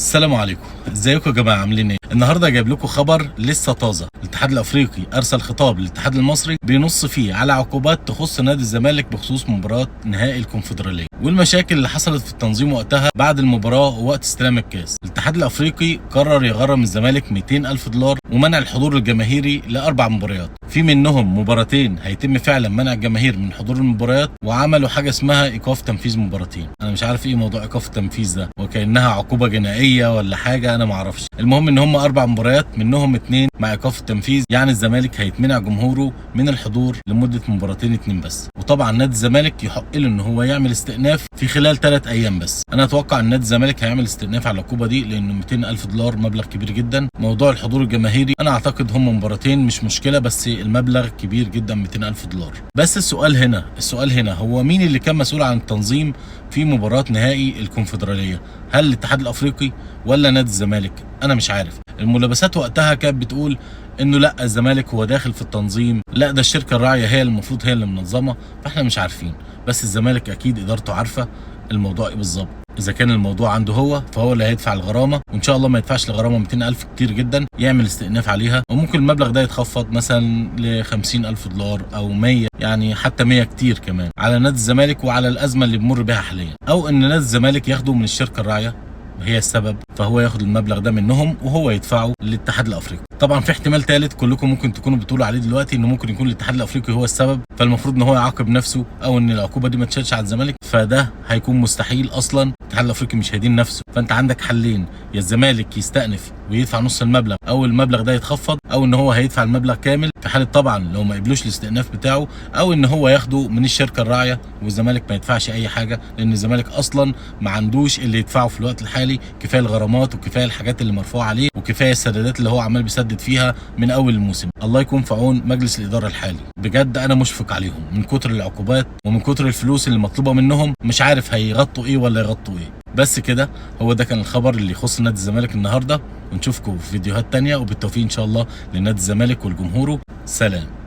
السلام عليكم، ازيكم يا جماعه؟ عاملين ايه؟ النهارده جايب لكم خبر لسه طازه. الاتحاد الافريقي ارسل خطاب للاتحاد المصري بينص فيه على عقوبات تخص نادي الزمالك بخصوص مباراه نهائي الكونفدراليه والمشاكل اللي حصلت في التنظيم وقتها بعد المباراه ووقت استلام الكاس. الاتحاد الافريقي قرر يغرم الزمالك 200,000 دولار ومنع الحضور الجماهيري لاربع مباريات، في منهم مباراتين هيتم فعلا منع الجماهير من حضور المباريات، وعملوا حاجه اسمها ايقاف تنفيذ مباراتين. انا مش عارف ايه موضوع ايقاف التنفيذ ده، وكانها عقوبه جنائيه ولا حاجه، انا ما اعرفش. المهم ان هم اربع مباريات منهم 2 مع ايقاف التنفيذ، يعني الزمالك هيتمنع جمهوره من الحضور لمده مباراتين 2 بس. وطبعا نادي الزمالك يحق له ان هو يعمل استئناف في خلال 3 ايام بس. انا اتوقع ان نادي الزمالك هيعمل استئناف على العقوبه دي، لانه 200,000 دولار مبلغ كبير جدا. موضوع الحضور الجماهيري انا اعتقد هم مباراتين مش مشكله، بس المبلغ كبير جدا 200,000 دولار. بس السؤال هنا هو مين اللي كان مسؤول عن التنظيم في مباراه نهائي الكونفدراليه؟ هل الاتحاد الافريقي ولا نادي الزمالك؟ انا مش عارف. الملابسات وقتها كانت بتقول انه لا الزمالك هو داخل في التنظيم، لا ده الشركه الراعيه هي المفروض هي اللي منظمه، فاحنا مش عارفين. بس الزمالك اكيد ادارته عارفه الموضوع ايه بالظبط. اذا كان الموضوع عنده هو فهو اللي هيدفع الغرامه، وان شاء الله ما يدفعش الغرامه 200,000 كتير جدا، يعمل استئناف عليها، وممكن المبلغ ده يتخفض مثلا ل 50,000 دولار او 100، يعني حتى 100 كتير كمان على نادي الزمالك وعلى الازمه اللي بيمر بها حاليا. او ان نادي الزمالك ياخده من الشركه الراعيه وهي السبب، فهو ياخد المبلغ ده منهم وهو يدفعه للاتحاد الافريقي. طبعا في احتمال ثالث كلكم ممكن تكونوا بتقولوا عليه دلوقتي، انه ممكن يكون الاتحاد الافريقي هو السبب، فالمفروض ان هو يعاقب نفسه، او ان العقوبه دي ما تشالش على الزمالك، فده هيكون مستحيل اصلا. الاتحاد الافريقي مش هيدين نفسه، فانت عندك حلين: يا الزمالك يستأنف ويدفع نص المبلغ، او المبلغ ده يتخفض، او ان هو هيدفع المبلغ كامل في حاله طبعا لو ما قبلوش الاستئناف بتاعه، او ان هو ياخده من الشركه الراعيه والزمالك ما يدفعش اي حاجه، لان الزمالك اصلا ما عندوش اللي يدفعه في الوقت الحالي. كفايه الغرامات وكفايه الحاجات اللي مرفوعه عليه وكفايه السدادات اللي هو عمال بيسدد فيها من اول الموسم. الله يكون في عون مجلس الاداره الحالي، بجد انا مشفق عليهم من كتر العقوبات ومن كتر الفلوس اللي مطلوبه منهم، مش عارف هيغطوا ايه ولا يغطوا ايه. بس كده، هو ده كان الخبر اللي يخص نادي الزمالك النهارده، ونشوفكم في فيديوهات تانية، وبالتوفيق ان شاء الله لنادي الزمالك والجمهور. سلام.